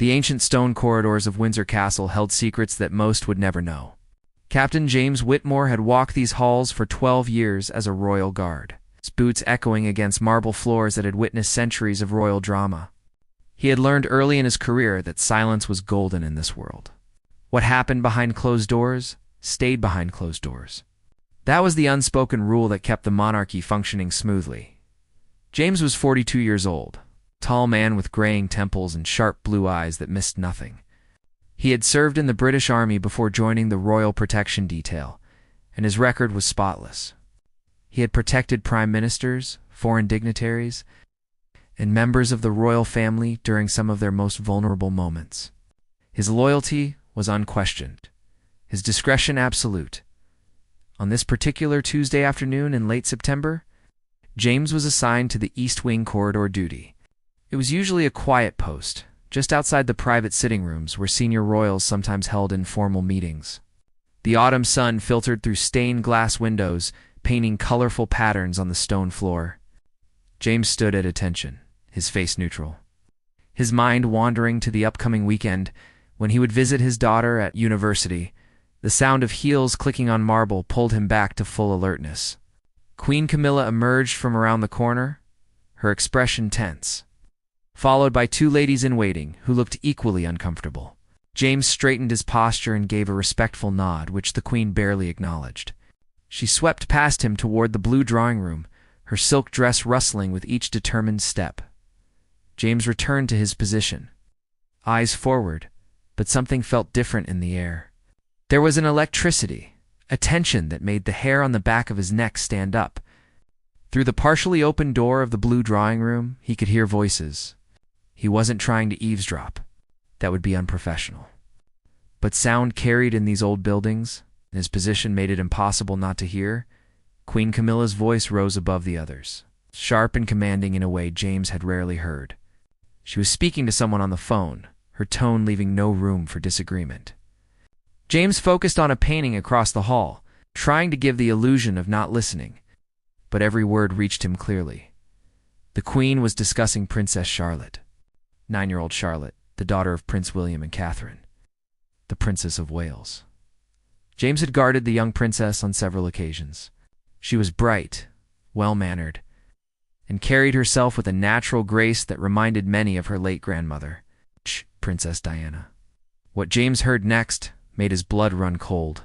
The ancient stone corridors of Windsor Castle held secrets that most would never know. Captain James Whitmore had walked these halls for 12 years as a royal guard, his boots echoing against marble floors that had witnessed centuries of royal drama. He had learned early in his career that silence was golden in this world. What happened behind closed doors stayed behind closed doors. That was the unspoken rule that kept the monarchy functioning smoothly. James was 42 years old, a tall man with graying temples and sharp blue eyes that missed nothing. He had served in the British Army before joining the Royal Protection Detail, and his record was spotless. He had protected prime ministers, foreign dignitaries, and members of the royal family during some of their most vulnerable moments. His loyalty was unquestioned, his discretion absolute. On this particular Tuesday afternoon in late September, James was assigned to the East Wing corridor duty. It was usually a quiet post, just outside the private sitting rooms where senior royals sometimes held informal meetings. The autumn sun filtered through stained glass windows, painting colorful patterns on the stone floor. James stood at attention, his face neutral, his mind wandering to the upcoming weekend when he would visit his daughter at university. The sound of heels clicking on marble pulled him back to full alertness. Queen Camilla emerged from around the corner, her expression tense, followed by two ladies-in-waiting who looked equally uncomfortable. James straightened his posture and gave a respectful nod, which the Queen barely acknowledged. She swept past him toward the blue drawing room, her silk dress rustling with each determined step. James returned to his position, eyes forward, but something felt different in the air. There was an electricity, a tension that made the hair on the back of his neck stand up. Through the partially open door of the blue drawing room, he could hear voices. He wasn't trying to eavesdrop. That would be unprofessional. But sound carried in these old buildings, and his position made it impossible not to hear. Queen Camilla's voice rose above the others, sharp and commanding in a way James had rarely heard. She was speaking to someone on the phone, her tone leaving no room for disagreement. James focused on a painting across the hall, trying to give the illusion of not listening, but every word reached him clearly. The Queen was discussing Princess Charlotte, 9-year-old Charlotte, the daughter of Prince William and Catherine, the Princess of Wales. James had guarded the young princess on several occasions. She was bright, well-mannered, and carried herself with a natural grace that reminded many of her late grandmother, Princess Diana. What James heard next made his blood run cold.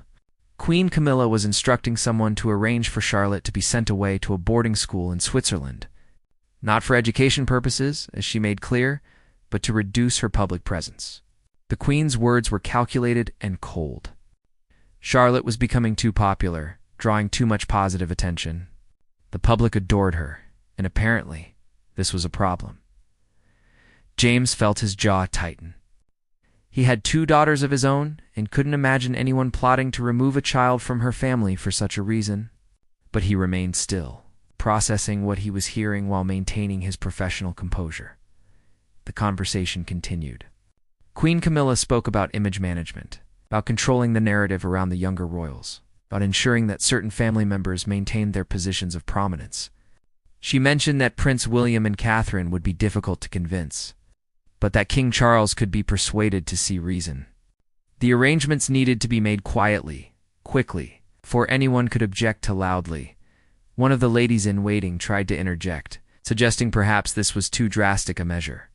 Queen Camilla was instructing someone to arrange for Charlotte to be sent away to a boarding school in Switzerland, not for education purposes, as she made clear, but to reduce her public presence. The Queen's words were calculated and cold. Charlotte was becoming too popular, drawing too much positive attention. The public adored her, and apparently, this was a problem. James felt his jaw tighten. He had 2 daughters of his own and couldn't imagine anyone plotting to remove a child from her family for such a reason. But he remained still, processing what he was hearing while maintaining his professional composure. The conversation continued. Queen Camilla spoke about image management, about controlling the narrative around the younger royals, about ensuring that certain family members maintained their positions of prominence. She mentioned that Prince William and Catherine would be difficult to convince, but that King Charles could be persuaded to see reason. The arrangements needed to be made quietly, quickly, before anyone could object too loudly. One of the ladies-in-waiting tried to interject, suggesting perhaps this was too drastic a measure.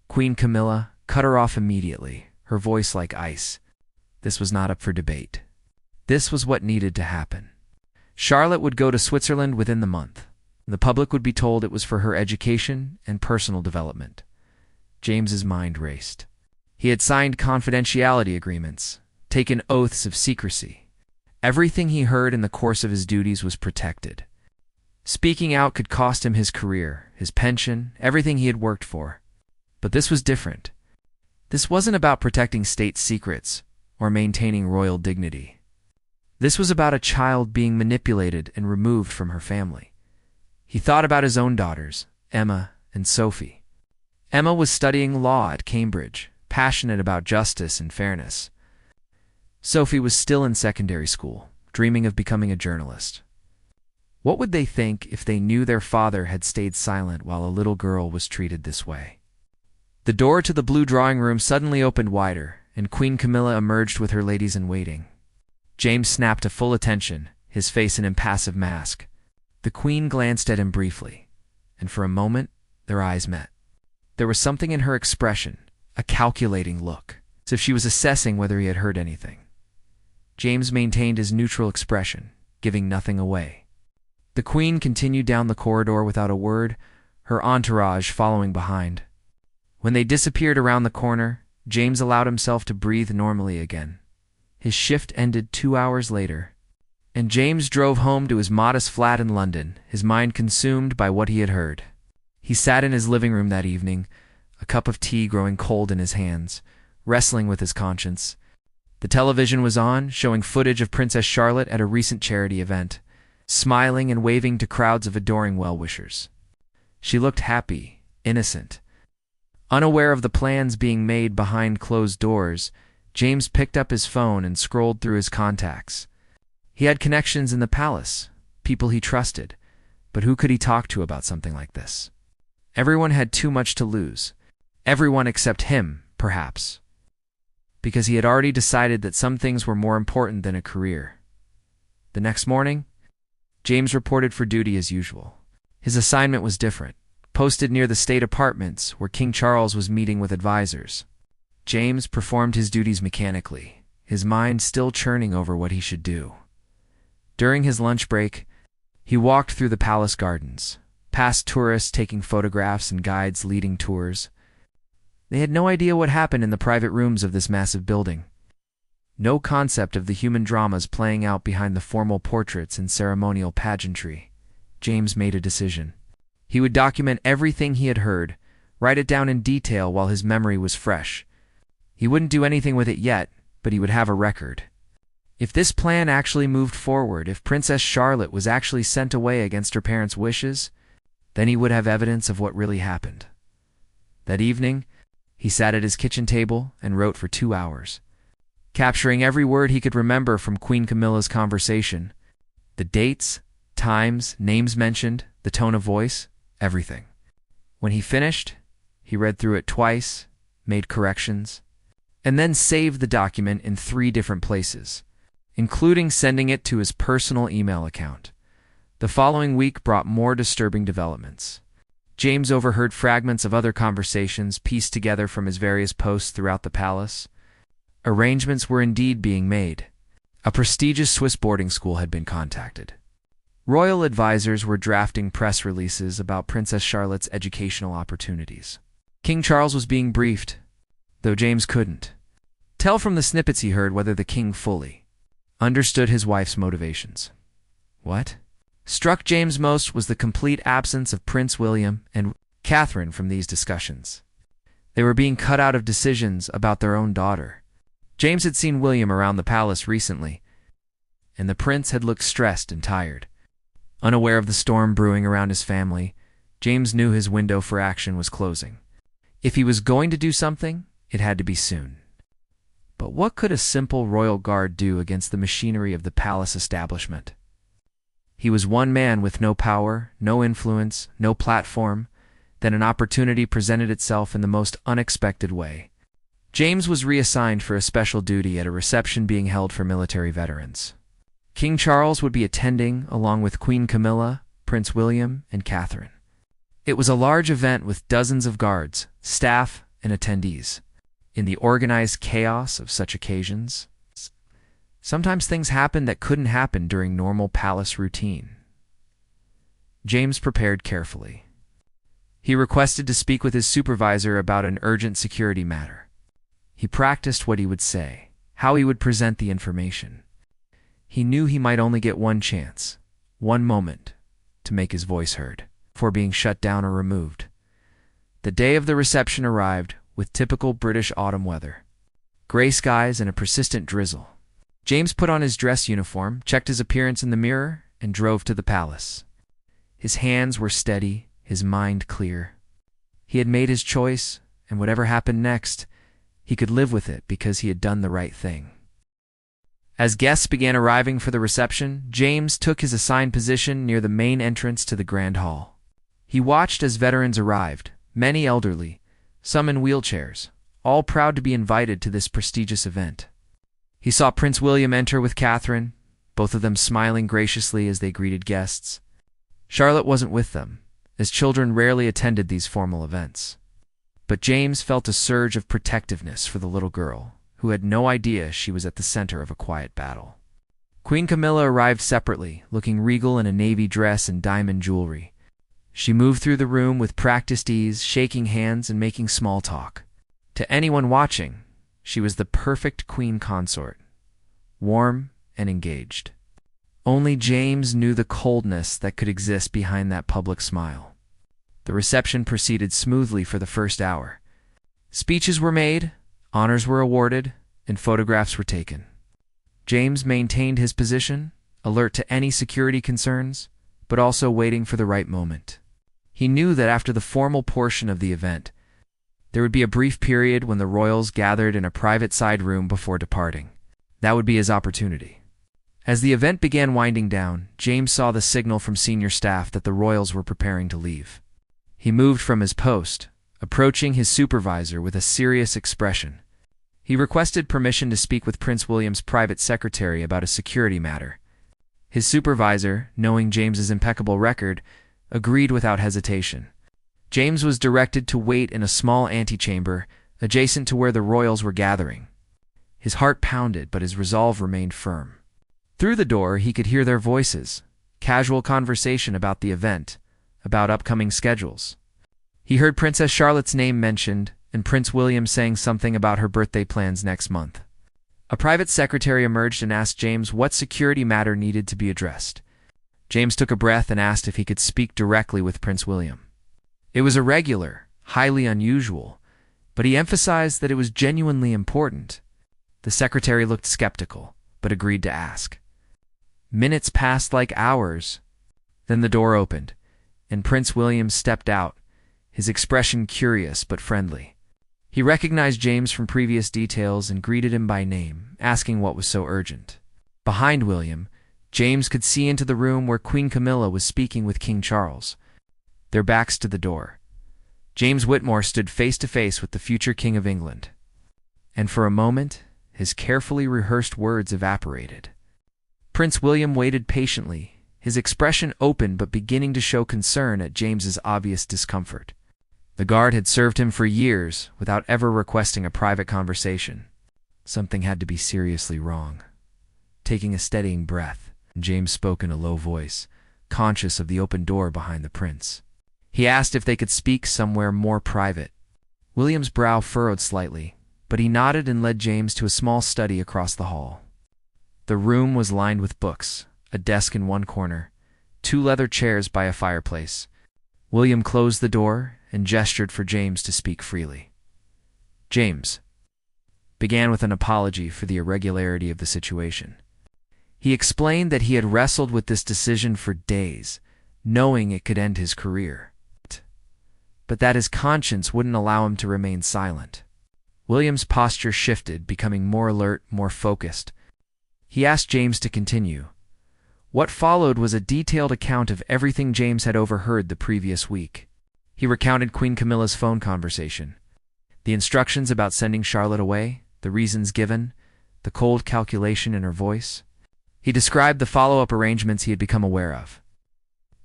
Queen Camilla cut her off immediately, her voice like ice. This was not up for debate. This was what needed to happen. Charlotte would go to Switzerland within the month. The public would be told it was for her education and personal development. James's mind raced. He had signed confidentiality agreements, taken oaths of secrecy. Everything he heard in the course of his duties was protected. Speaking out could cost him his career, his pension, everything he had worked for. But this was different. This wasn't about protecting state secrets or maintaining royal dignity. This was about a child being manipulated and removed from her family. He thought about his own daughters, Emma and Sophie. Emma was studying law at Cambridge, passionate about justice and fairness. Sophie was still in secondary school, dreaming of becoming a journalist. What would they think if they knew their father had stayed silent while a little girl was treated this way? The door to the blue drawing room suddenly opened wider, and Queen Camilla emerged with her ladies-in-waiting. James snapped to full attention, his face an impassive mask. The Queen glanced at him briefly, and for a moment their eyes met. There was something in her expression, a calculating look, as if she was assessing whether he had heard anything. James maintained his neutral expression, giving nothing away. The Queen continued down the corridor without a word, her entourage following behind. When they disappeared around the corner, James allowed himself to breathe normally again. His shift ended 2 hours later, and James drove home to his modest flat in London, his mind consumed by what he had heard. He sat in his living room that evening, a cup of tea growing cold in his hands, wrestling with his conscience. The television was on, showing footage of Princess Charlotte at a recent charity event, smiling and waving to crowds of adoring well-wishers. She looked happy, innocent. Unaware of the plans being made behind closed doors, James picked up his phone and scrolled through his contacts. He had connections in the palace, people he trusted, but who could he talk to about something like this? Everyone had too much to lose. Everyone except him, perhaps. Because he had already decided that some things were more important than a career. The next morning, James reported for duty as usual. His assignment was different. Posted near the state apartments where King Charles was meeting with advisors. James performed his duties mechanically, his mind still churning over what he should do. During his lunch break, he walked through the palace gardens, past tourists taking photographs and guides leading tours. They had no idea what happened in the private rooms of this massive building. No concept of the human dramas playing out behind the formal portraits and ceremonial pageantry. James made a decision. He would document everything he had heard, write it down in detail while his memory was fresh. He wouldn't do anything with it yet, but he would have a record. If this plan actually moved forward, if Princess Charlotte was actually sent away against her parents' wishes, then he would have evidence of what really happened. That evening, he sat at his kitchen table and wrote for 2 hours, capturing every word he could remember from Queen Camilla's conversation. The dates, times, names mentioned, the tone of voice, everything. When he finished, he read through it twice, made corrections, and then saved the document in 3 different places, including sending it to his personal email account. The following week brought more disturbing developments. James overheard fragments of other conversations pieced together from his various posts throughout the palace. Arrangements were indeed being made. A prestigious Swiss boarding school had been contacted. Royal advisors were drafting press releases about Princess Charlotte's educational opportunities. King Charles was being briefed, though James couldn't tell from the snippets he heard whether the king fully understood his wife's motivations. What struck James most was the complete absence of Prince William and Catherine from these discussions. They were being cut out of decisions about their own daughter. James had seen William around the palace recently, and the prince had looked stressed and tired. Unaware of the storm brewing around his family, James knew his window for action was closing. If he was going to do something, it had to be soon. But what could a simple royal guard do against the machinery of the palace establishment? He was one man with no power, no influence, no platform. Then an opportunity presented itself in the most unexpected way. James was reassigned for a special duty at a reception being held for military veterans. King Charles would be attending along with Queen Camilla, Prince William, and Catherine. It was a large event with dozens of guards, staff, and attendees. In the organized chaos of such occasions, sometimes things happened that couldn't happen during normal palace routine. James prepared carefully. He requested to speak with his supervisor about an urgent security matter. He practiced what he would say, how he would present the information. He knew he might only get one chance, one moment, to make his voice heard, before being shut down or removed. The day of the reception arrived, with typical British autumn weather. Gray skies and a persistent drizzle. James put on his dress uniform, checked his appearance in the mirror, and drove to the palace. His hands were steady, his mind clear. He had made his choice, and whatever happened next, he could live with it because he had done the right thing. As guests began arriving for the reception, James took his assigned position near the main entrance to the Grand Hall. He watched as veterans arrived, many elderly, some in wheelchairs, all proud to be invited to this prestigious event. He saw Prince William enter with Catherine, both of them smiling graciously as they greeted guests. Charlotte wasn't with them, as children rarely attended these formal events. But James felt a surge of protectiveness for the little girl, who had no idea she was at the center of a quiet battle. Queen Camilla arrived separately, looking regal in a navy dress and diamond jewelry. She moved through the room with practiced ease, shaking hands and making small talk. To anyone watching, she was the perfect queen consort, warm and engaged. Only James knew the coldness that could exist behind that public smile. The reception proceeded smoothly for the first hour. Speeches were made, honors were awarded, and photographs were taken. James maintained his position, alert to any security concerns, but also waiting for the right moment. He knew that after the formal portion of the event, there would be a brief period when the royals gathered in a private side room before departing. That would be his opportunity. As the event began winding down, James saw the signal from senior staff that the royals were preparing to leave. He moved from his post, approaching his supervisor with a serious expression. He requested permission to speak with Prince William's private secretary about a security matter. His supervisor, knowing James's impeccable record, agreed without hesitation. James was directed to wait in a small antechamber adjacent to where the royals were gathering. His heart pounded, but his resolve remained firm. Through the door, he could hear their voices, casual conversation about the event, about upcoming schedules. He heard Princess Charlotte's name mentioned, and Prince William saying something about her birthday plans next month. A private secretary emerged and asked James what security matter needed to be addressed. James took a breath and asked if he could speak directly with Prince William. It was irregular, highly unusual, but he emphasized that it was genuinely important. The secretary looked skeptical, but agreed to ask. Minutes passed like hours. Then the door opened, and Prince William stepped out, his expression curious but friendly. He recognized James from previous details and greeted him by name, asking what was so urgent. Behind William, James could see into the room where Queen Camilla was speaking with King Charles, their backs to the door. James Whitmore stood face to face with the future King of England. And for a moment, his carefully rehearsed words evaporated. Prince William waited patiently, his expression open but beginning to show concern at James's obvious discomfort. The guard had served him for years without ever requesting a private conversation. Something had to be seriously wrong. Taking a steadying breath, James spoke in a low voice, conscious of the open door behind the prince. He asked if they could speak somewhere more private. William's brow furrowed slightly, but he nodded and led James to a small study across the hall. The room was lined with books, a desk in one corner, 2 leather chairs by a fireplace. William closed the door and gestured for James to speak freely. James began with an apology for the irregularity of the situation. He explained that he had wrestled with this decision for days, knowing it could end his career, but that his conscience wouldn't allow him to remain silent. William's posture shifted, becoming more alert, more focused. He asked James to continue. What followed was a detailed account of everything James had overheard the previous week. He recounted Queen Camilla's phone conversation, the instructions about sending Charlotte away, the reasons given, the cold calculation in her voice. He described the follow-up arrangements he had become aware of.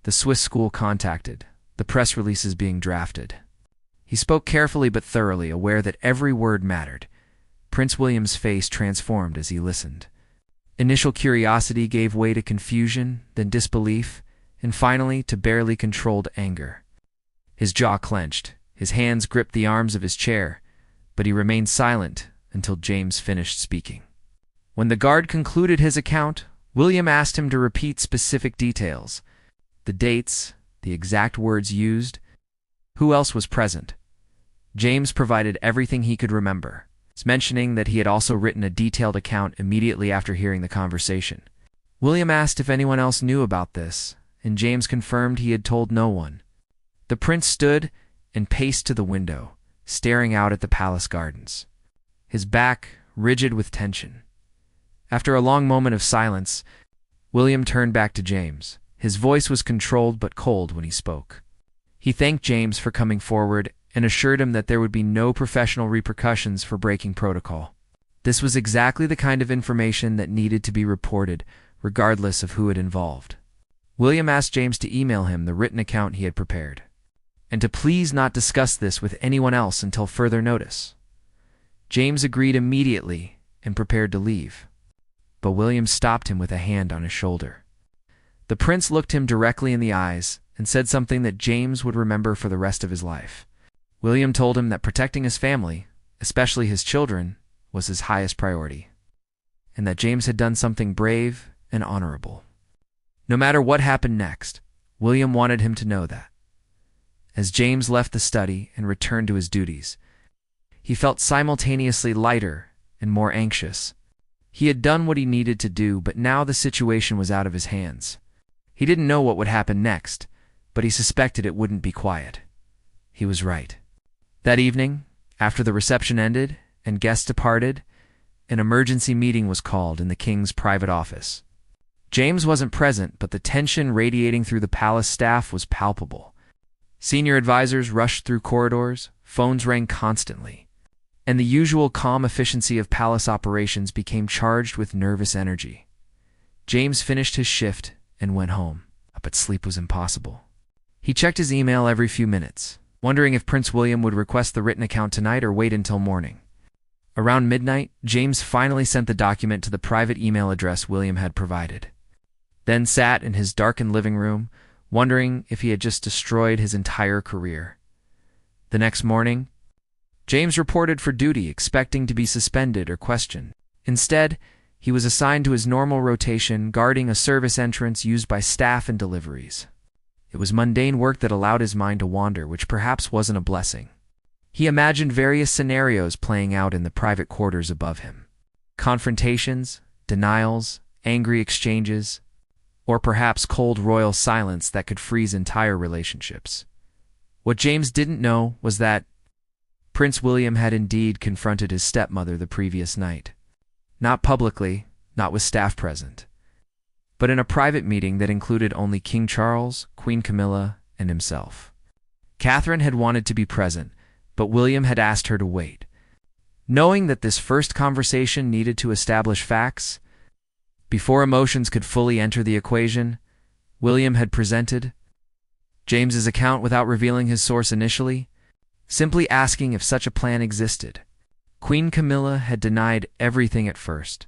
The Swiss school contacted, the press releases being drafted. He spoke carefully but thoroughly, aware that every word mattered. Prince William's face transformed as he listened. Initial curiosity gave way to confusion, then disbelief, and finally to barely controlled anger. His jaw clenched, his hands gripped the arms of his chair, but he remained silent until James finished speaking. When the guard concluded his account, William asked him to repeat specific details, the dates, the exact words used, who else was present. James provided everything he could remember, mentioning that he had also written a detailed account immediately after hearing the conversation. William asked if anyone else knew about this, and James confirmed he had told no one. The prince stood and paced to the window, staring out at the palace gardens, his back rigid with tension. After a long moment of silence, William turned back to James. His voice was controlled but cold when he spoke. He thanked James for coming forward and assured him that there would be no professional repercussions for breaking protocol. This was exactly the kind of information that needed to be reported, regardless of who it involved. William asked James to email him the written account he had prepared, and to please not discuss this with anyone else until further notice. James agreed immediately and prepared to leave, but William stopped him with a hand on his shoulder. The prince looked him directly in the eyes and said something that James would remember for the rest of his life. William told him that protecting his family, especially his children, was his highest priority, and that James had done something brave and honorable. No matter what happened next, William wanted him to know that. As James left the study and returned to his duties, he felt simultaneously lighter and more anxious. He had done what he needed to do, but now the situation was out of his hands. He didn't know what would happen next, but he suspected it wouldn't be quiet. He was right. That evening, after the reception ended and guests departed, an emergency meeting was called in the king's private office. James wasn't present, but the tension radiating through the palace staff was palpable. Senior advisors rushed through corridors, phones rang constantly, and the usual calm efficiency of palace operations became charged with nervous energy. James finished his shift and went home, but sleep was impossible. He checked his email every few minutes, wondering if Prince William would request the written account tonight or wait until morning. Around midnight, James finally sent the document to the private email address William had provided, then sat in his darkened living room, wondering if he had just destroyed his entire career. The next morning, James reported for duty, expecting to be suspended or questioned. Instead, he was assigned to his normal rotation, guarding a service entrance used by staff and deliveries. It was mundane work that allowed his mind to wander, which perhaps wasn't a blessing. He imagined various scenarios playing out in the private quarters above him. Confrontations, denials, angry exchanges, or perhaps cold royal silence that could freeze entire relationships. What James didn't know was that Prince William had indeed confronted his stepmother the previous night. Not publicly, not with staff present, but in a private meeting that included only King Charles, Queen Camilla, and himself. Catherine had wanted to be present, but William had asked her to wait. Knowing that this first conversation needed to establish facts, before emotions could fully enter the equation, William had presented James's account without revealing his source initially, simply asking if such a plan existed. Queen Camilla had denied everything at first,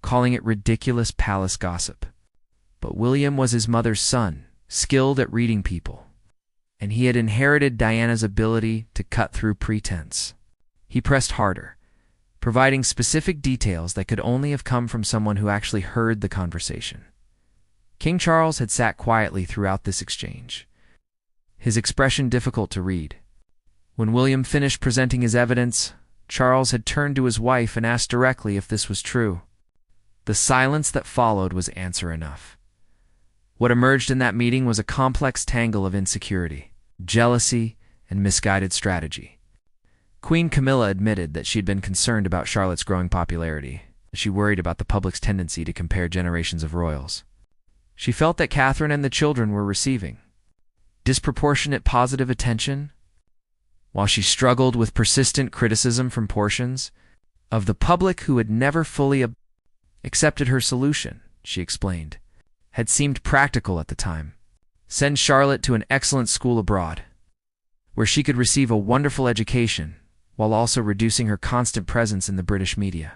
calling it ridiculous palace gossip. But William was his mother's son, skilled at reading people, and he had inherited Diana's ability to cut through pretense. He pressed harder, providing specific details that could only have come from someone who actually heard the conversation. King Charles had sat quietly throughout this exchange, his expression difficult to read. When William finished presenting his evidence, Charles had turned to his wife and asked directly if this was true. The silence that followed was answer enough. What emerged in that meeting was a complex tangle of insecurity, jealousy, and misguided strategy. Queen Camilla admitted that she'd been concerned about Charlotte's growing popularity. She worried about the public's tendency to compare generations of royals. She felt that Catherine and the children were receiving disproportionate positive attention, while she struggled with persistent criticism from portions of the public who had never fully accepted her solution. She explained, had seemed practical at the time. Send Charlotte to an excellent school abroad, where she could receive a wonderful education, while also reducing her constant presence in the British media.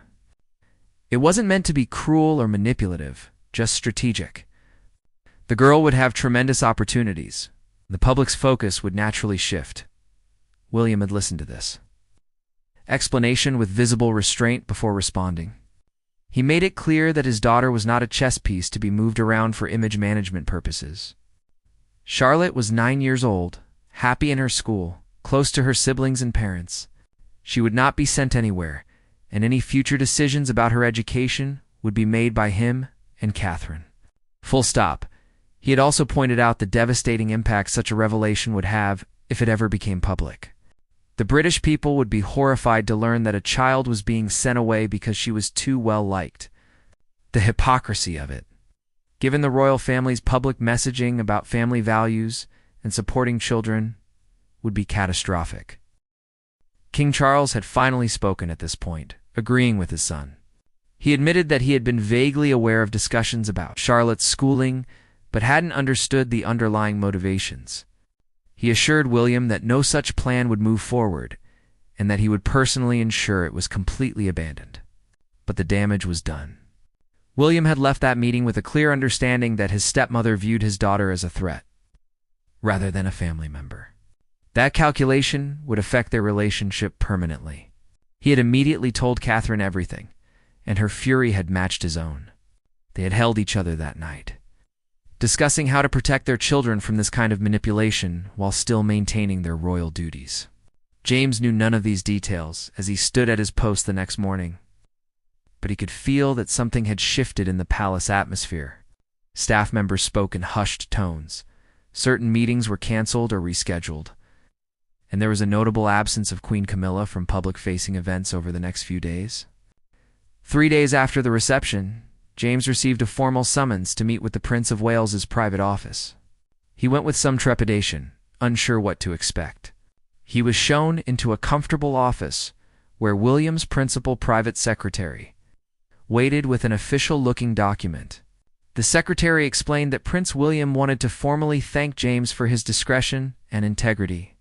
It wasn't meant to be cruel or manipulative, just strategic. The girl would have tremendous opportunities. The public's focus would naturally shift. William had listened to this explanation with visible restraint before responding. He made it clear that his daughter was not a chess piece to be moved around for image management purposes. Charlotte was 9 years old, happy in her school, close to her siblings and parents. She would not be sent anywhere, and any future decisions about her education would be made by him and Catherine. Full stop. He had also pointed out the devastating impact such a revelation would have if it ever became public. The British people would be horrified to learn that a child was being sent away because she was too well liked. The hypocrisy of it, given the royal family's public messaging about family values and supporting children, would be catastrophic. King Charles had finally spoken at this point, agreeing with his son. He admitted that he had been vaguely aware of discussions about Charlotte's schooling, but hadn't understood the underlying motivations. He assured William that no such plan would move forward, and that he would personally ensure it was completely abandoned. But the damage was done. William had left that meeting with a clear understanding that his stepmother viewed his daughter as a threat, rather than a family member. That calculation would affect their relationship permanently. He had immediately told Catherine everything, and her fury had matched his own. They had held each other that night, discussing how to protect their children from this kind of manipulation while still maintaining their royal duties. James knew none of these details as he stood at his post the next morning, but he could feel that something had shifted in the palace atmosphere. Staff members spoke in hushed tones. Certain meetings were canceled or rescheduled, and there was a notable absence of Queen Camilla from public-facing events over the next few days. 3 days after the reception, James received a formal summons to meet with the Prince of Wales's private office. He went with some trepidation, unsure what to expect. He was shown into a comfortable office where William's principal private secretary waited with an official-looking document. The secretary explained that Prince William wanted to formally thank James for his discretion and integrity.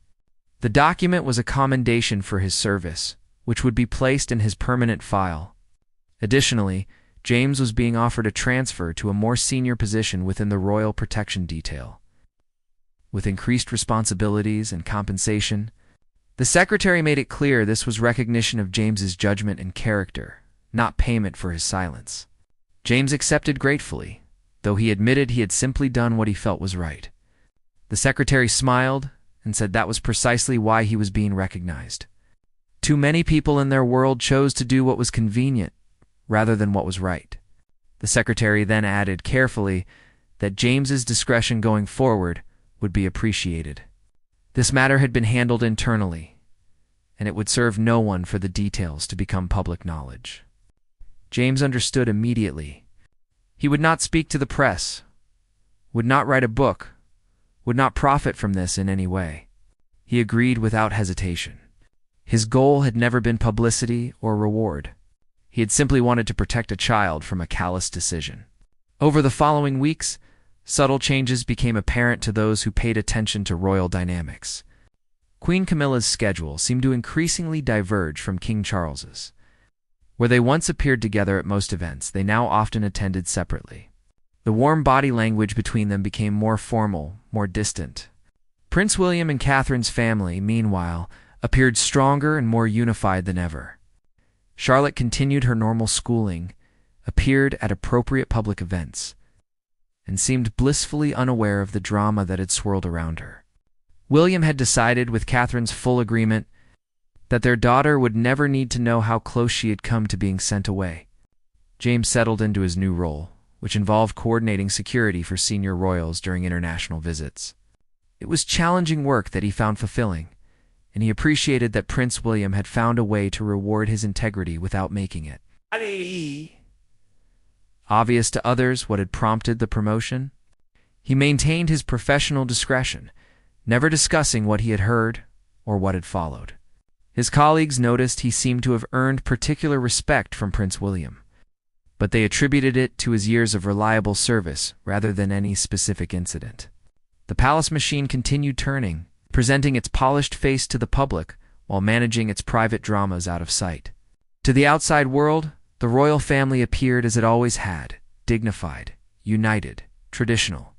The document was a commendation for his service, which would be placed in his permanent file. Additionally, James was being offered a transfer to a more senior position within the Royal Protection Detail. With increased responsibilities and compensation, the secretary made it clear this was recognition of James's judgment and character, not payment for his silence. James accepted gratefully, though he admitted he had simply done what he felt was right. The secretary smiled and said that was precisely why he was being recognized. Too many people in their world chose to do what was convenient rather than what was right. The secretary then added carefully that James's discretion going forward would be appreciated. This matter had been handled internally, and it would serve no one for the details to become public knowledge. James understood immediately. He would not speak to the press, would not write a book, would not profit from this in any way. He agreed without hesitation. His goal had never been publicity or reward. He had simply wanted to protect a child from a callous decision. Over the following weeks, subtle changes became apparent to those who paid attention to royal dynamics. Queen Camilla's schedule seemed to increasingly diverge from King Charles's. Where they once appeared together at most events, they now often attended separately. The warm body language between them became more formal, more distant. Prince William and Catherine's family, meanwhile, appeared stronger and more unified than ever. Charlotte continued her normal schooling, appeared at appropriate public events, and seemed blissfully unaware of the drama that had swirled around her. William had decided, with Catherine's full agreement, that their daughter would never need to know how close she had come to being sent away. James settled into his new role, which involved coordinating security for senior royals during international visits. It was challenging work that he found fulfilling, and he appreciated that Prince William had found a way to reward his integrity without making it obvious to others what had prompted the promotion. He maintained his professional discretion, never discussing what he had heard or what had followed. His colleagues noticed he seemed to have earned particular respect from Prince William, but they attributed it to his years of reliable service rather than any specific incident. The palace machine continued turning, presenting its polished face to the public while managing its private dramas out of sight. To the outside world, the royal family appeared as it always had, dignified, united, traditional.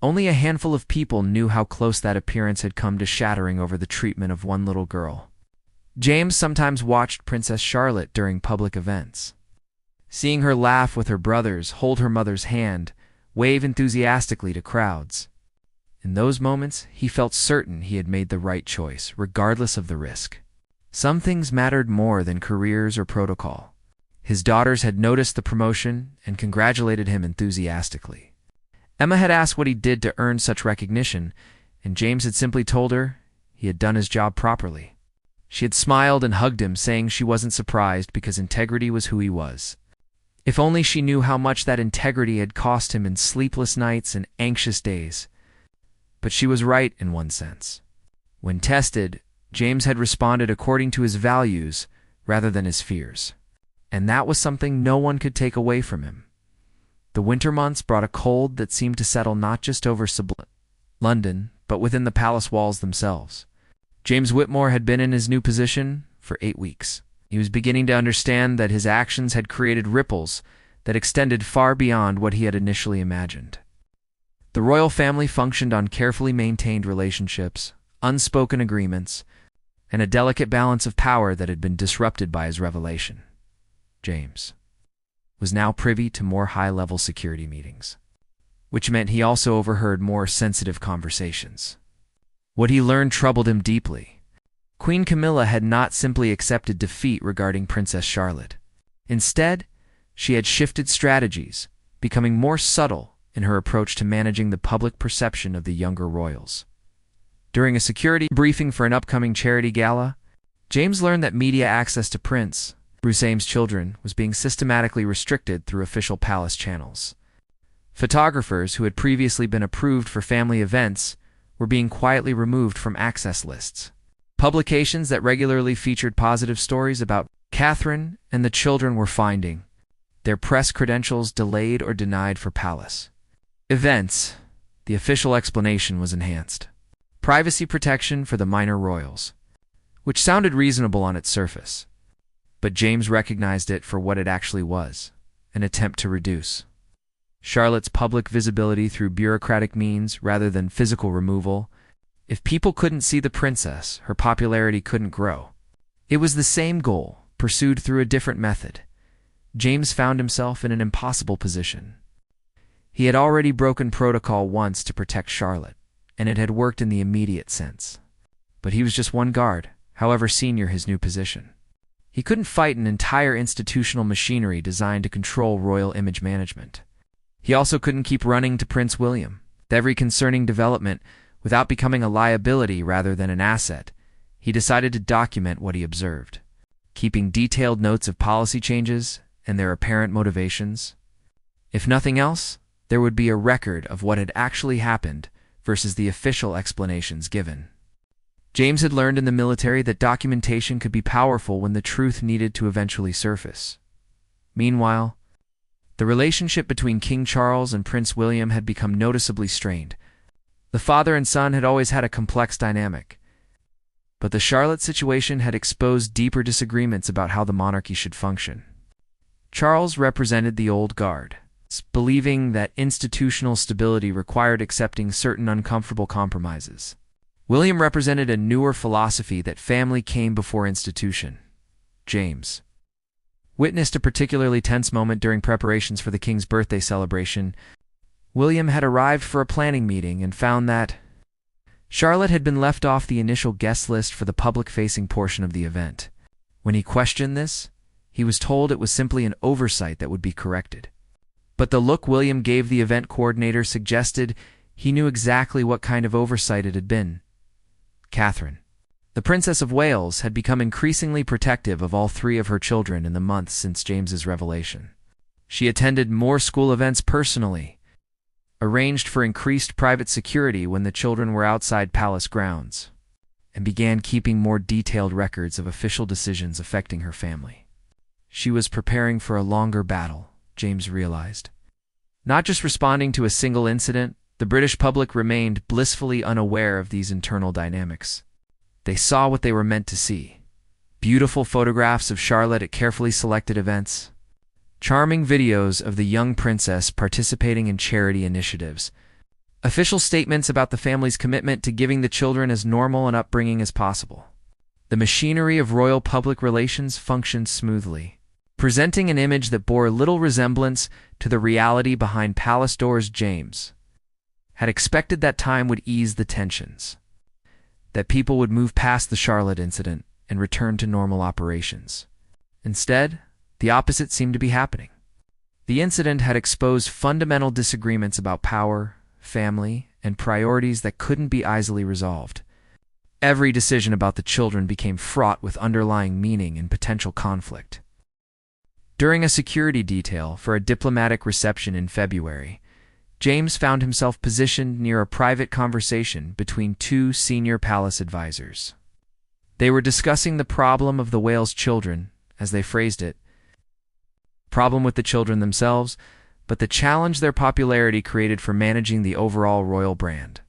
Only a handful of people knew how close that appearance had come to shattering over the treatment of one little girl. James sometimes watched Princess Charlotte during public events. Seeing her laugh with her brothers, hold her mother's hand, wave enthusiastically to crowds. In those moments, he felt certain he had made the right choice, regardless of the risk. Some things mattered more than careers or protocol. His daughters had noticed the promotion and congratulated him enthusiastically. Emma had asked what he did to earn such recognition, and James had simply told her he had done his job properly. She had smiled and hugged him, saying she wasn't surprised because integrity was who he was. If only she knew how much that integrity had cost him in sleepless nights and anxious days. But she was right in one sense. When tested, James had responded according to his values rather than his fears. And that was something no one could take away from him. The winter months brought a cold that seemed to settle not just over London, but within the palace walls themselves. James Whitmore had been in his new position for 8 weeks. He was beginning to understand that his actions had created ripples that extended far beyond what he had initially imagined. The royal family functioned on carefully maintained relationships, unspoken agreements, and a delicate balance of power that had been disrupted by his revelation. James was now privy to more high-level security meetings, which meant he also overheard more sensitive conversations. What he learned troubled him deeply. Queen Camilla had not simply accepted defeat regarding Princess Charlotte. Instead, she had shifted strategies, becoming more subtle in her approach to managing the public perception of the younger royals. During a security briefing for an upcoming charity gala, James learned that media access to Prince Rusaim's children was being systematically restricted through official palace channels. Photographers who had previously been approved for family events were being quietly removed from access lists. Publications that regularly featured positive stories about Catherine and the children were finding their press credentials delayed or denied for palace events. The official explanation was enhanced privacy protection for the minor royals, which sounded reasonable on its surface. But James recognized it for what it actually was, an attempt to reduce Charlotte's public visibility through bureaucratic means rather than physical removal. If people couldn't see the princess, her popularity couldn't grow. It was the same goal, pursued through a different method. James found himself in an impossible position. He had already broken protocol once to protect Charlotte, and it had worked in the immediate sense. But he was just one guard, however senior his new position. He couldn't fight an entire institutional machinery designed to control royal image management. He also couldn't keep running to Prince William with every concerning development without becoming a liability rather than an asset. He decided to document what he observed, keeping detailed notes of policy changes and their apparent motivations. If nothing else, there would be a record of what had actually happened versus the official explanations given. James had learned in the military that documentation could be powerful when the truth needed to eventually surface. Meanwhile, the relationship between King Charles and Prince William had become noticeably strained. The father and son had always had a complex dynamic, but the Charlotte situation had exposed deeper disagreements about how the monarchy should function. Charles represented the old guard, believing that institutional stability required accepting certain uncomfortable compromises. William represented a newer philosophy that family came before institution. James witnessed a particularly tense moment during preparations for the king's birthday celebration. William had arrived for a planning meeting and found that Charlotte had been left off the initial guest list for the public-facing portion of the event. When he questioned this, he was told it was simply an oversight that would be corrected. But the look William gave the event coordinator suggested he knew exactly what kind of oversight it had been. Catherine, the Princess of Wales, had become increasingly protective of all 3 of her children in the months since James's revelation. She attended more school events personally, arranged for increased private security when the children were outside palace grounds, and began keeping more detailed records of official decisions affecting her family. She was preparing for a longer battle, James realized. Not just responding to a single incident, the British public remained blissfully unaware of these internal dynamics. They saw what they were meant to see: beautiful photographs of Charlotte at carefully selected events, charming videos of the young princess participating in charity initiatives, official statements about the family's commitment to giving the children as normal an upbringing as possible. The machinery of royal public relations functioned smoothly, presenting an image that bore little resemblance to the reality behind palace doors. James had expected that time would ease the tensions, that people would move past the Charlotte incident and return to normal operations. Instead, the opposite seemed to be happening. The incident had exposed fundamental disagreements about power, family, and priorities that couldn't be easily resolved. Every decision about the children became fraught with underlying meaning and potential conflict. During a security detail for a diplomatic reception in February, James found himself positioned near a private conversation between 2 senior palace advisors. They were discussing the problem of the whale's children, as they phrased it. Problem with the children themselves, but the challenge their popularity created for managing the overall royal brand.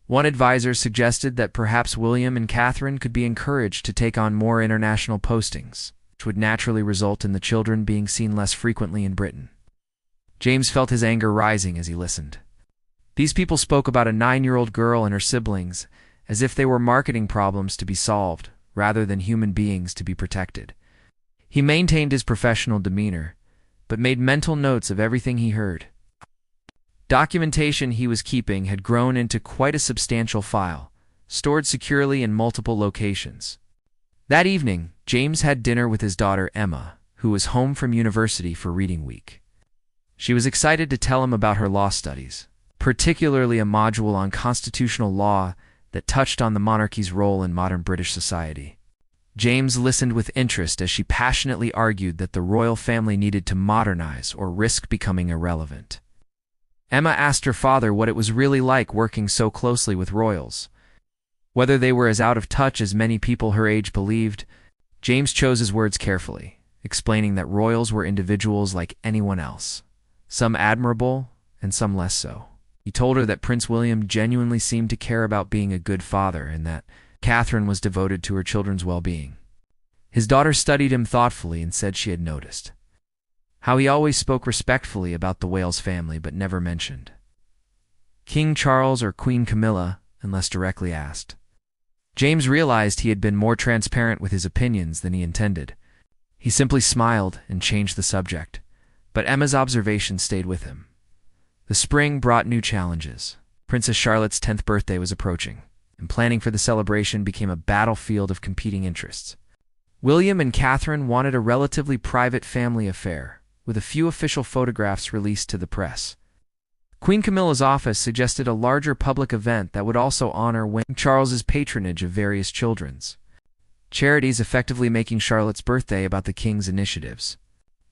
One advisor suggested that perhaps William and Catherine could be encouraged to take on more international postings, which would naturally result in the children being seen less frequently in Britain. James felt his anger rising as he listened. These people spoke about a 9-year-old girl and her siblings as if they were marketing problems to be solved, rather than human beings to be protected. He maintained his professional demeanor, but made mental notes of everything he heard. Documentation he was keeping had grown into quite a substantial file, stored securely in multiple locations. That evening, James had dinner with his daughter Emma, who was home from university for reading week. She was excited to tell him about her law studies, particularly a module on constitutional law that touched on the monarchy's role in modern British society. James listened with interest as she passionately argued that the royal family needed to modernize or risk becoming irrelevant. Emma asked her father what it was really like working so closely with royals. Whether they were as out of touch as many people her age believed, James chose his words carefully, explaining that royals were individuals like anyone else, some admirable and some less so. He told her that Prince William genuinely seemed to care about being a good father and that Catherine was devoted to her children's well-being. His daughter studied him thoughtfully and said she had noticed how he always spoke respectfully about the Wales family but never mentioned King Charles or Queen Camilla unless directly asked. James realized he had been more transparent with his opinions than he intended. He simply smiled and changed the subject, but Emma's observation stayed with him. The spring brought new challenges. Princess Charlotte's 10th birthday was approaching, and planning for the celebration became a battlefield of competing interests. William and Catherine wanted a relatively private family affair, with a few official photographs released to the press. Queen Camilla's office suggested a larger public event that would also honor King Charles's patronage of various children's charities, effectively making Charlotte's birthday about the king's initiatives.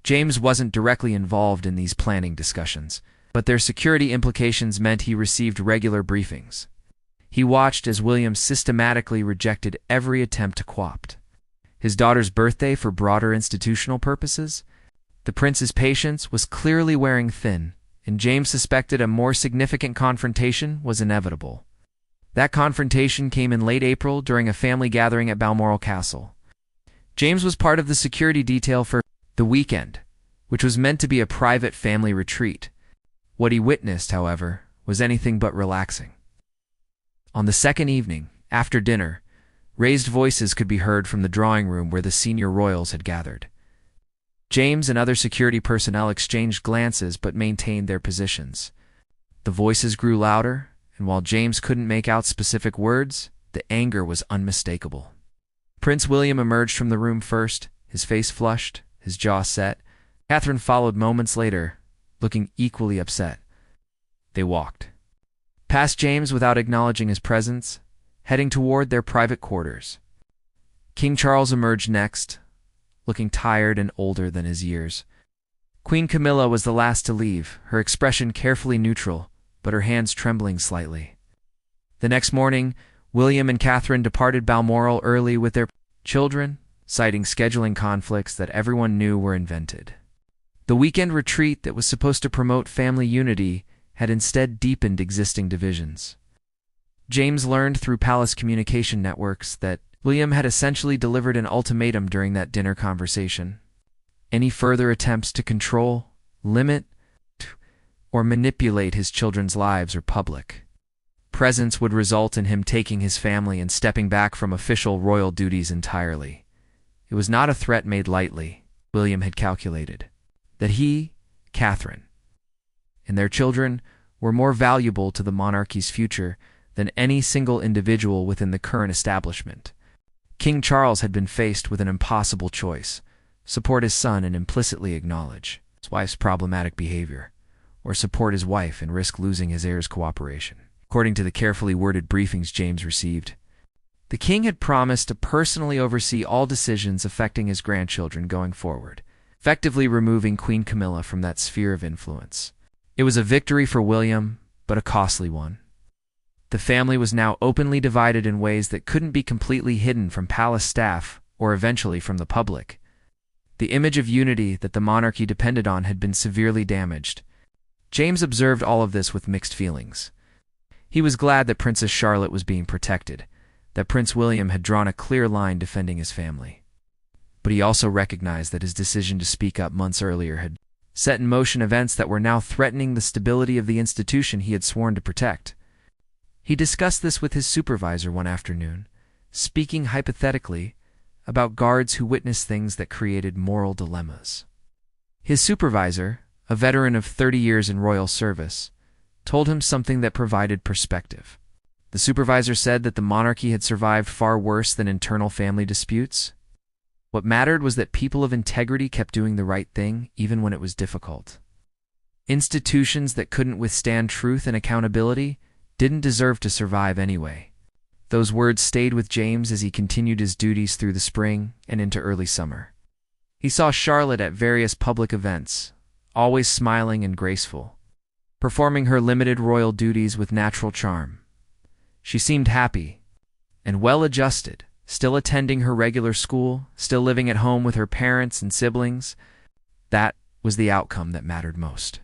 James wasn't directly involved in these planning discussions, but their security implications meant he received regular briefings. He watched as William systematically rejected every attempt to co-opt his daughter's birthday for broader institutional purposes. The prince's patience was clearly wearing thin, and James suspected a more significant confrontation was inevitable. That confrontation came in late April during a family gathering at Balmoral Castle. James was part of the security detail for the weekend, which was meant to be a private family retreat. What he witnessed, however, was anything but relaxing. On the second evening, after dinner, raised voices could be heard from the drawing room where the senior royals had gathered. James and other security personnel exchanged glances but maintained their positions. The voices grew louder, and while James couldn't make out specific words, the anger was unmistakable. Prince William emerged from the room first, his face flushed, his jaw set. Catherine followed moments later, looking equally upset. They walked past James without acknowledging his presence, heading toward their private quarters. King Charles emerged next, looking tired and older than his years. Queen Camilla was the last to leave, her expression carefully neutral, but her hands trembling slightly. The next morning, William and Catherine departed Balmoral early with their children, citing scheduling conflicts that everyone knew were invented. The weekend retreat that was supposed to promote family unity had instead deepened existing divisions. James learned through palace communication networks that William had essentially delivered an ultimatum during that dinner conversation. Any further attempts to control, limit, or manipulate his children's lives or public presence would result in him taking his family and stepping back from official royal duties entirely. It was not a threat made lightly. William had calculated that he, Catherine, and their children were more valuable to the monarchy's future than any single individual within the current establishment. King Charles had been faced with an impossible choice: support his son and implicitly acknowledge his wife's problematic behavior, or support his wife and risk losing his heir's cooperation. According to the carefully worded briefings James received, the king had promised to personally oversee all decisions affecting his grandchildren going forward, effectively removing Queen Camilla from that sphere of influence. It was a victory for William, but a costly one. The family was now openly divided in ways that couldn't be completely hidden from palace staff or eventually from the public. The image of unity that the monarchy depended on had been severely damaged. James observed all of this with mixed feelings. He was glad that Princess Charlotte was being protected, that Prince William had drawn a clear line defending his family. But he also recognized that his decision to speak up months earlier had set in motion events that were now threatening the stability of the institution he had sworn to protect. He discussed this with his supervisor one afternoon, speaking hypothetically about guards who witnessed things that created moral dilemmas. His supervisor, a veteran of 30 years in royal service, told him something that provided perspective. The supervisor said that the monarchy had survived far worse than internal family disputes. What mattered was that people of integrity kept doing the right thing even when it was difficult. Institutions that couldn't withstand truth and accountability didn't deserve to survive anyway. Those words stayed with James as he continued his duties through the spring and into early summer. He saw Charlotte at various public events, always smiling and graceful, performing her limited royal duties with natural charm. She seemed happy and well-adjusted, still attending her regular school, still living at home with her parents and siblings. That was the outcome that mattered most.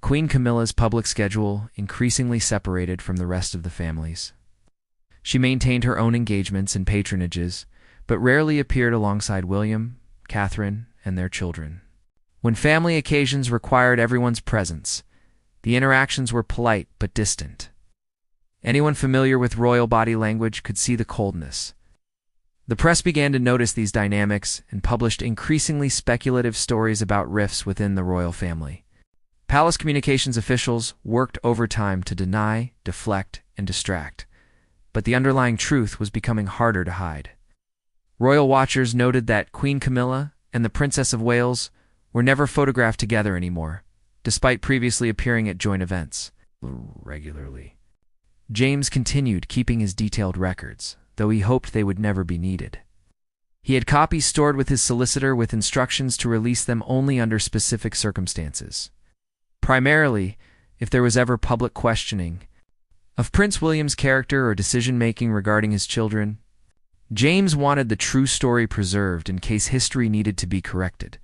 Queen Camilla's public schedule increasingly separated from the rest of the families. She maintained her own engagements and patronages, but rarely appeared alongside William, Catherine, and their children. When family occasions required everyone's presence, the interactions were polite but distant. Anyone familiar with royal body language could see the coldness. The press began to notice these dynamics and published increasingly speculative stories about rifts within the royal family. Palace communications officials worked overtime to deny, deflect, and distract, but the underlying truth was becoming harder to hide. Royal watchers noted that Queen Camilla and the Princess of Wales were never photographed together anymore, despite previously appearing at joint events regularly. James continued keeping his detailed records, though he hoped they would never be needed. He had copies stored with his solicitor with instructions to release them only under specific circumstances. Primarily, if there was ever public questioning of Prince William's character or decision-making regarding his children, James wanted the true story preserved in case history needed to be corrected.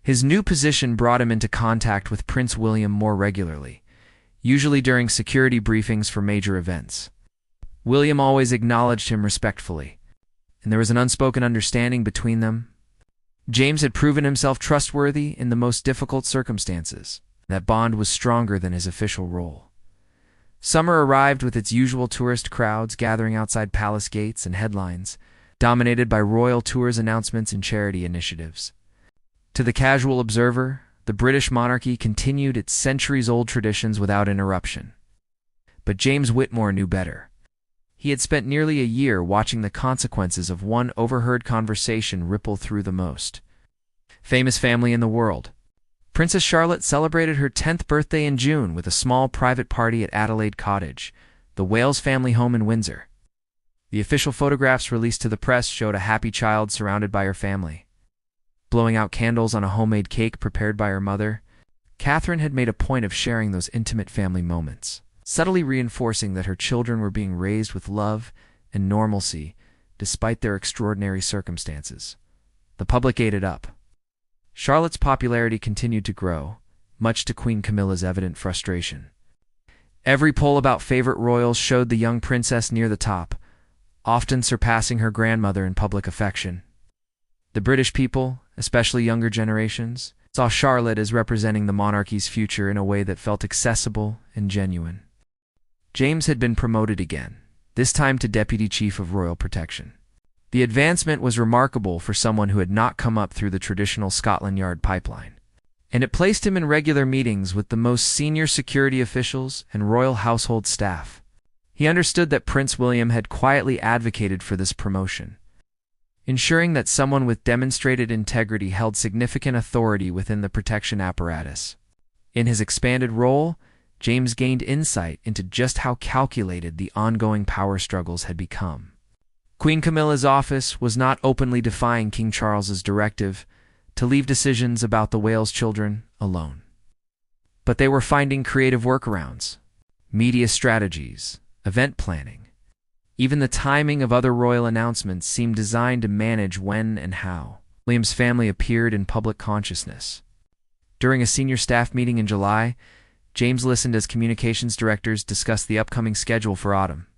His new position brought him into contact with Prince William more regularly, usually during security briefings for major events. William always acknowledged him respectfully, and there was an unspoken understanding between them. James had proven himself trustworthy in the most difficult circumstances. That bond was stronger than his official role. Summer arrived with its usual tourist crowds gathering outside palace gates and headlines, dominated by royal tours announcements and charity initiatives. To the casual observer, the British monarchy continued its centuries-old traditions without interruption. But James Whitmore knew better. He had spent nearly a year watching the consequences of one overheard conversation ripple through the most famous family in the world. Princess Charlotte celebrated her 10th birthday in June with a small private party at Adelaide Cottage, the Wales family home in Windsor. The official photographs released to the press showed a happy child surrounded by her family. Blowing out candles on a homemade cake prepared by her mother, Catherine had made a point of sharing those intimate family moments, subtly reinforcing that her children were being raised with love and normalcy despite their extraordinary circumstances. The public ate it up. Charlotte's popularity continued to grow, much to Queen Camilla's evident frustration. Every poll about favorite royals showed the young princess near the top, often surpassing her grandmother in public affection. The British people, especially younger generations, saw Charlotte as representing the monarchy's future in a way that felt accessible and genuine. James had been promoted again, this time to Deputy Chief of Royal Protection. The advancement was remarkable for someone who had not come up through the traditional Scotland Yard pipeline, and it placed him in regular meetings with the most senior security officials and royal household staff. He understood that Prince William had quietly advocated for this promotion, ensuring that someone with demonstrated integrity held significant authority within the protection apparatus. In his expanded role, James gained insight into just how calculated the ongoing power struggles had become. Queen Camilla's office was not openly defying King Charles's directive to leave decisions about the Wales children alone. But they were finding creative workarounds, media strategies, event planning. Even the timing of other royal announcements seemed designed to manage when and how William's family appeared in public consciousness. During a senior staff meeting in July, James listened as communications directors discussed the upcoming schedule for autumn.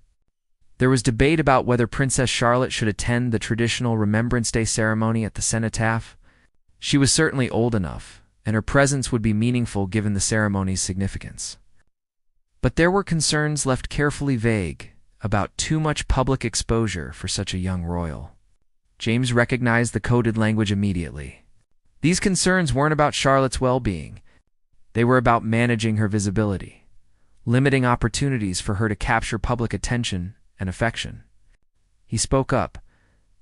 There was debate about whether Princess Charlotte should attend the traditional Remembrance Day ceremony at the cenotaph. She was certainly old enough, and her presence would be meaningful given the ceremony's significance. But there were concerns left carefully vague about too much public exposure for such a young royal. James recognized the coded language immediately. These concerns weren't about Charlotte's well-being. They were about managing her visibility, limiting opportunities for her to capture public attention and affection. He spoke up,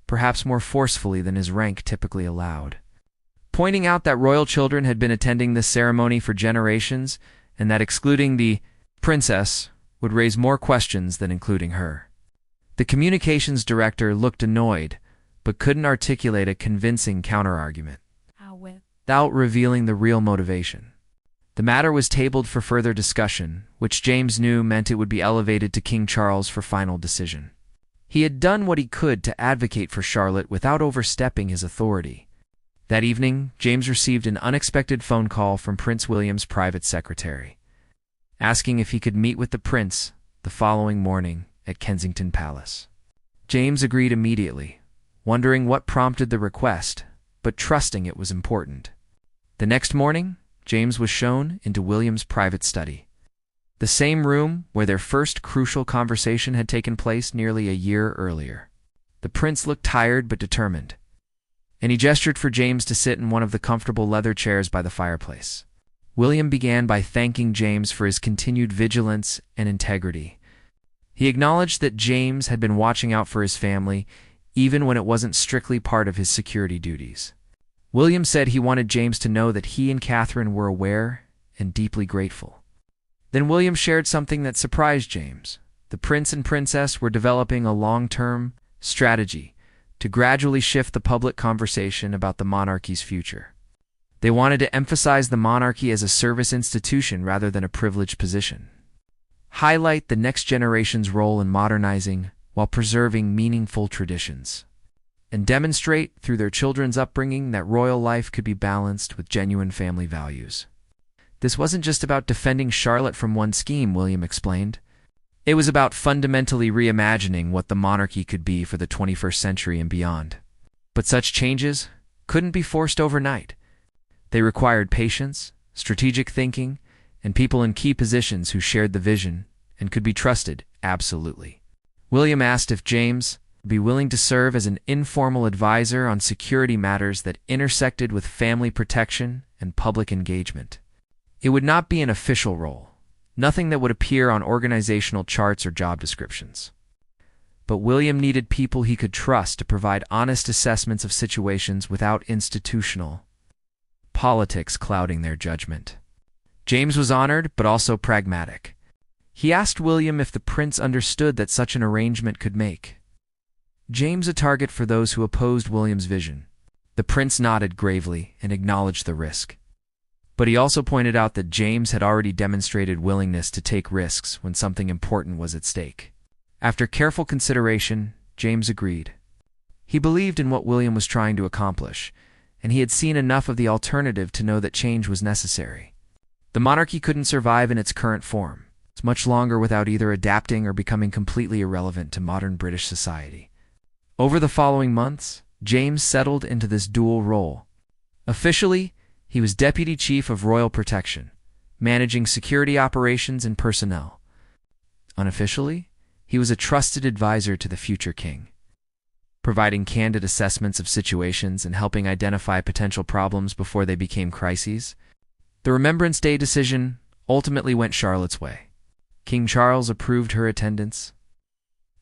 perhaps more forcefully than his rank typically allowed, pointing out that royal children had been attending this ceremony for generations and that excluding the princess would raise more questions than including her. The communications director looked annoyed, but couldn't articulate a convincing counterargument without revealing the real motivation. The matter was tabled for further discussion, which James knew meant it would be elevated to King Charles for final decision. He had done what he could to advocate for Charlotte without overstepping his authority. That evening, James received an unexpected phone call from Prince William's private secretary, asking if he could meet with the prince the following morning at Kensington Palace. James agreed immediately, wondering what prompted the request, but trusting it was important. The next morning, James was shown into William's private study, the same room where their first crucial conversation had taken place nearly a year earlier. The prince looked tired but determined, and he gestured for James to sit in one of the comfortable leather chairs by the fireplace. William began by thanking James for his continued vigilance and integrity. He acknowledged that James had been watching out for his family, even when it wasn't strictly part of his security duties. William said he wanted James to know that he and Catherine were aware and deeply grateful. Then William shared something that surprised James. The prince and princess were developing a long-term strategy to gradually shift the public conversation about the monarchy's future. They wanted to emphasize the monarchy as a service institution rather than a privileged position, highlight the next generation's role in modernizing while preserving meaningful traditions, and demonstrate through their children's upbringing that royal life could be balanced with genuine family values. This wasn't just about defending Charlotte from one scheme, William explained. It was about fundamentally reimagining what the monarchy could be for the 21st century and beyond. But such changes couldn't be forced overnight. They required patience, strategic thinking, and people in key positions who shared the vision and could be trusted absolutely. William asked if James would be willing to serve as an informal advisor on security matters that intersected with family protection and public engagement. It would not be an official role, nothing that would appear on organizational charts or job descriptions. But William needed people he could trust to provide honest assessments of situations without institutional politics clouding their judgment. James was honored, but also pragmatic. He asked William if the prince understood that such an arrangement could make James a target for those who opposed William's vision. The prince nodded gravely and acknowledged the risk. But he also pointed out that James had already demonstrated willingness to take risks when something important was at stake. After careful consideration, James agreed. He believed in what William was trying to accomplish, and he had seen enough of the alternative to know that change was necessary. The monarchy couldn't survive in its current form much longer without either adapting or becoming completely irrelevant to modern British society. Over the following months, James settled into this dual role. Officially, he was Deputy Chief of Royal Protection, managing security operations and personnel. Unofficially, he was a trusted advisor to the future king, providing candid assessments of situations and helping identify potential problems before they became crises. The Remembrance Day decision ultimately went Charlotte's way. King Charles approved her attendance,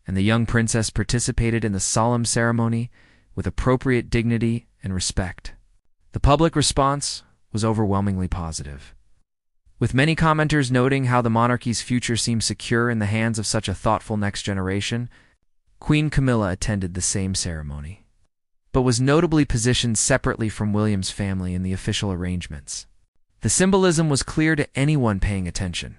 and the young princess participated in the solemn ceremony with appropriate dignity and respect. The public response was overwhelmingly positive, with many commenters noting how the monarchy's future seemed secure in the hands of such a thoughtful next generation. Queen Camilla attended the same ceremony, but was notably positioned separately from William's family in the official arrangements. The symbolism was clear to anyone paying attention.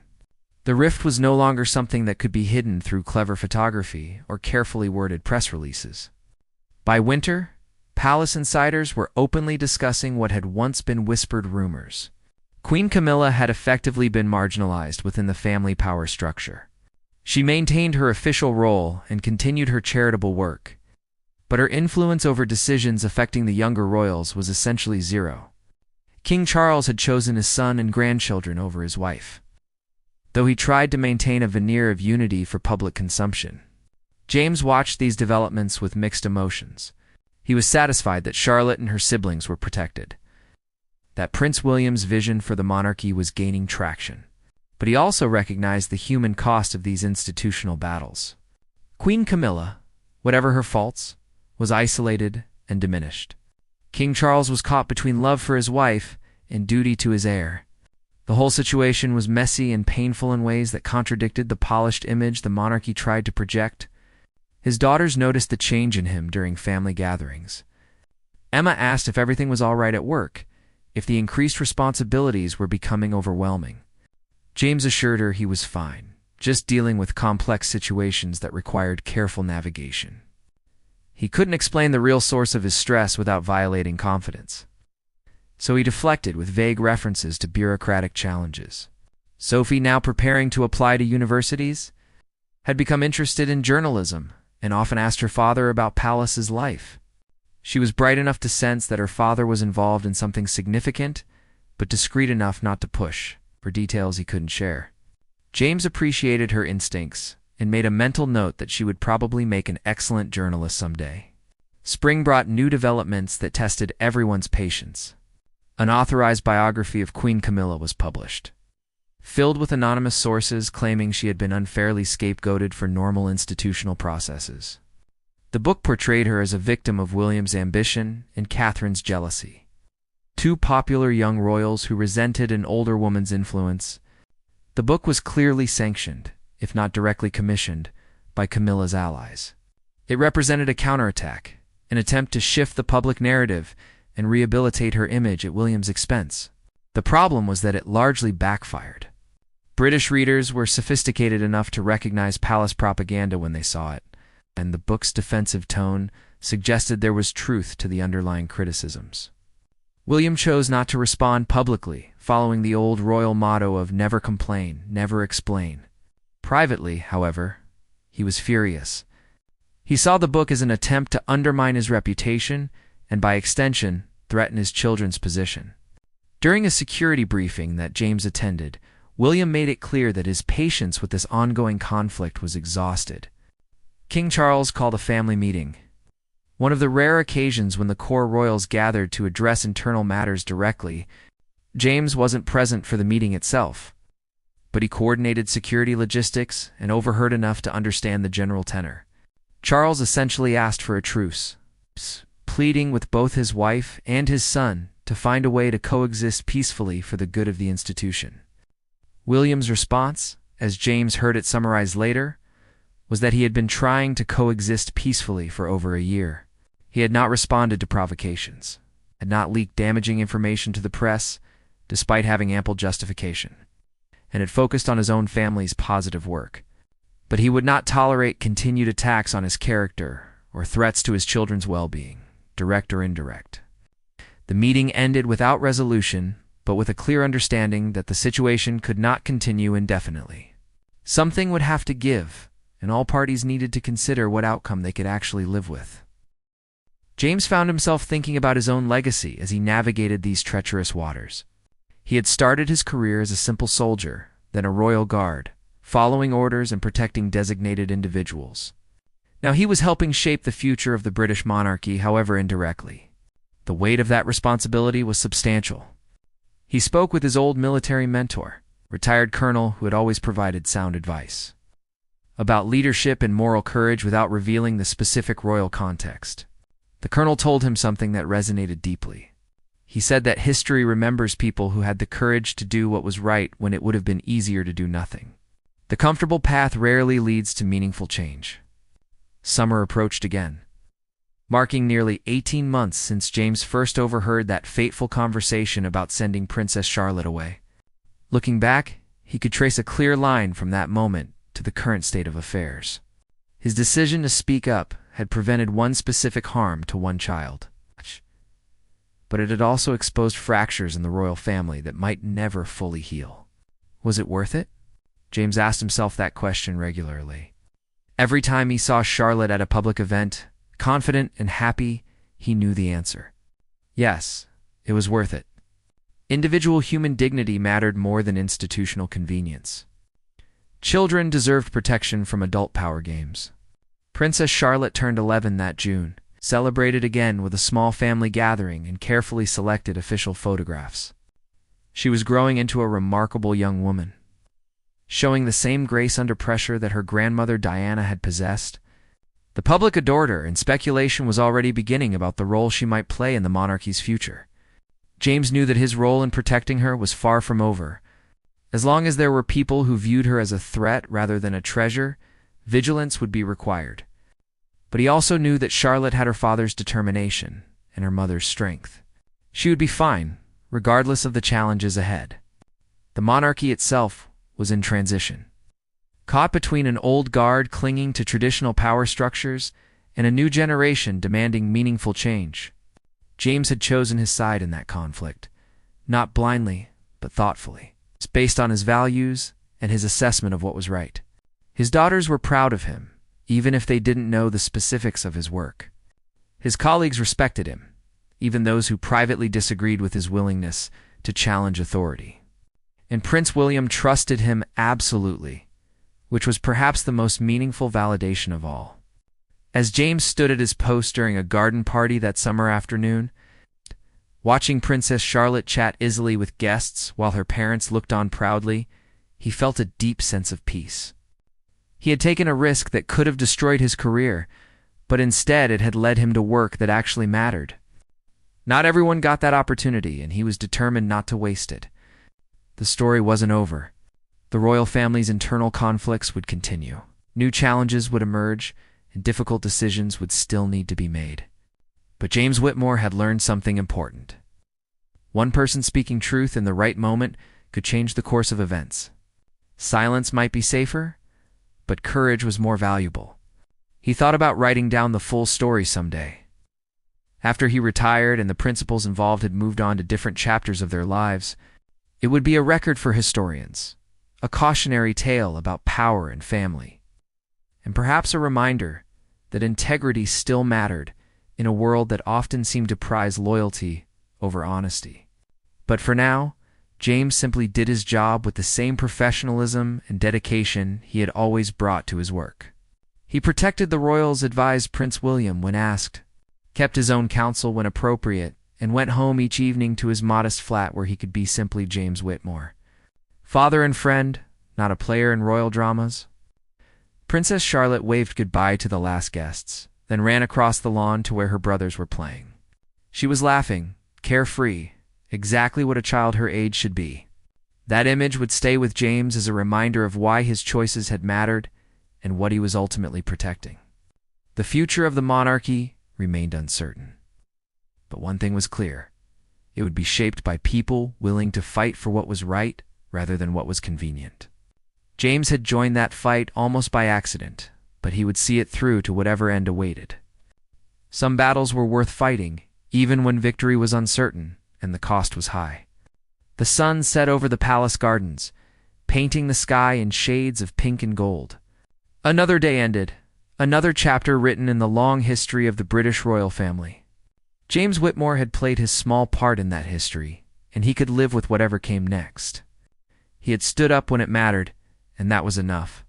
The rift was no longer something that could be hidden through clever photography or carefully worded press releases. By winter, palace insiders were openly discussing what had once been whispered rumors. Queen Camilla had effectively been marginalized within the family power structure. She maintained her official role and continued her charitable work, but her influence over decisions affecting the younger royals was essentially zero. King Charles had chosen his son and grandchildren over his wife, though he tried to maintain a veneer of unity for public consumption. James watched these developments with mixed emotions. He was satisfied that Charlotte and her siblings were protected, that Prince William's vision for the monarchy was gaining traction, but he also recognized the human cost of these institutional battles. Queen Camilla, whatever her faults, was isolated and diminished. King Charles was caught between love for his wife and duty to his heir. The whole situation was messy and painful in ways that contradicted the polished image the monarchy tried to project. His daughters noticed the change in him during family gatherings. Emma asked if everything was all right at work, if the increased responsibilities were becoming overwhelming. James assured her he was fine, just dealing with complex situations that required careful navigation. He couldn't explain the real source of his stress without violating confidence, so he deflected with vague references to bureaucratic challenges. Sophie, now preparing to apply to universities, had become interested in journalism and often asked her father about Palace's life. She was bright enough to sense that her father was involved in something significant, but discreet enough not to push for details he couldn't share. James appreciated her instincts and made a mental note that she would probably make an excellent journalist someday. Spring brought new developments that tested everyone's patience. An authorized biography of Queen Camilla was published, filled with anonymous sources claiming she had been unfairly scapegoated for normal institutional processes. The book portrayed her as a victim of William's ambition and Catherine's jealousy, two popular young royals who resented an older woman's influence. The book was clearly sanctioned, if not directly commissioned, by Camilla's allies. It represented a counterattack, an attempt to shift the public narrative and rehabilitate her image at William's expense. The problem was that it largely backfired. British readers were sophisticated enough to recognize palace propaganda when they saw it, and the book's defensive tone suggested there was truth to the underlying criticisms. William chose not to respond publicly, following the old royal motto of never complain, never explain. Privately, however, he was furious. He saw the book as an attempt to undermine his reputation and, by extension, threaten his children's position. During a security briefing that James attended, William made it clear that his patience with this ongoing conflict was exhausted. King Charles called a family meeting, one of the rare occasions when the core royals gathered to address internal matters directly. James wasn't present for the meeting itself, but he coordinated security logistics and overheard enough to understand the general tenor. Charles essentially asked for a truce, pleading with both his wife and his son to find a way to coexist peacefully for the good of the institution. William's response, as James heard it summarized later, was that he had been trying to coexist peacefully for over a year. He had not responded to provocations, had not leaked damaging information to the press, despite having ample justification, and had focused on his own family's positive work. But he would not tolerate continued attacks on his character or threats to his children's well-being, direct or indirect. The meeting ended without resolution, but with a clear understanding that the situation could not continue indefinitely. Something would have to give, and all parties needed to consider what outcome they could actually live with. James found himself thinking about his own legacy as he navigated these treacherous waters. He had started his career as a simple soldier, then a royal guard, following orders and protecting designated individuals. Now he was helping shape the future of the British monarchy, however indirectly. The weight of that responsibility was substantial. He spoke with his old military mentor, retired colonel who had always provided sound advice about leadership and moral courage without revealing the specific royal context. The colonel told him something that resonated deeply. He said that history remembers people who had the courage to do what was right when it would have been easier to do nothing. The comfortable path rarely leads to meaningful change. Summer approached again, marking nearly 18 months since James first overheard that fateful conversation about sending Princess Charlotte away. Looking back, He could trace a clear line from that moment to the current state of affairs. His decision to speak up had prevented one specific harm to one child, but it had also exposed fractures in the royal family that might never fully heal. Was it worth it? James asked himself that question regularly. Every time he saw Charlotte at a public event, confident and happy, he knew the answer. Yes, it was worth it. Individual human dignity mattered more than institutional convenience. Children deserved protection from adult power games. Princess Charlotte turned 11 that June, celebrated again with a small family gathering and carefully selected official photographs. She was growing into a remarkable young woman, showing the same grace under pressure that her grandmother Diana had possessed. The public adored her, and speculation was already beginning about the role she might play in the monarchy's future. James knew that his role in protecting her was far from over. As long as there were people who viewed her as a threat rather than a treasure, vigilance would be required. But he also knew that Charlotte had her father's determination and her mother's strength. She would be fine, regardless of the challenges ahead. The monarchy itself was in transition. Caught between an old guard clinging to traditional power structures and a new generation demanding meaningful change, James had chosen his side in that conflict, not blindly, but thoughtfully. It's based on his values and his assessment of what was right. His daughters were proud of him, even if they didn't know the specifics of his work. His colleagues respected him, even those who privately disagreed with his willingness to challenge authority. And Prince William trusted him absolutely, which was perhaps the most meaningful validation of all. As James stood at his post during a garden party that summer afternoon, watching Princess Charlotte chat easily with guests while her parents looked on proudly, he felt a deep sense of peace. He had taken a risk that could have destroyed his career, but instead it had led him to work that actually mattered. Not everyone got that opportunity, and he was determined not to waste it. The story wasn't over. The royal family's internal conflicts would continue. New challenges would emerge, and difficult decisions would still need to be made. But James Whitmore had learned something important. One person speaking truth in the right moment could change the course of events. Silence might be safer, but courage was more valuable. He thought about writing down the full story someday. After he retired and the principals involved had moved on to different chapters of their lives, it would be a record for historians, a cautionary tale about power and family, and perhaps a reminder that integrity still mattered in a world that often seemed to prize loyalty over honesty. But for now, James simply did his job with the same professionalism and dedication he had always brought to his work. He protected the royals, advised Prince William when asked, kept his own counsel when appropriate, and went home each evening to his modest flat where he could be simply James Whitmore. Father and friend, not a player in royal dramas. Princess Charlotte waved goodbye to the last guests, then ran across the lawn to where her brothers were playing. She was laughing, carefree, exactly what a child her age should be. That image would stay with James as a reminder of why his choices had mattered and what he was ultimately protecting. The future of the monarchy remained uncertain. But one thing was clear. It would be shaped by people willing to fight for what was right rather than what was convenient. James had joined that fight almost by accident, but he would see it through to whatever end awaited. Some battles were worth fighting, even when victory was uncertain and the cost was high. The sun set over the palace gardens, painting the sky in shades of pink and gold. Another day ended, another chapter written in the long history of the British royal family. James Whitmore had played his small part in that history, and he could live with whatever came next. He had stood up when it mattered, and that was enough.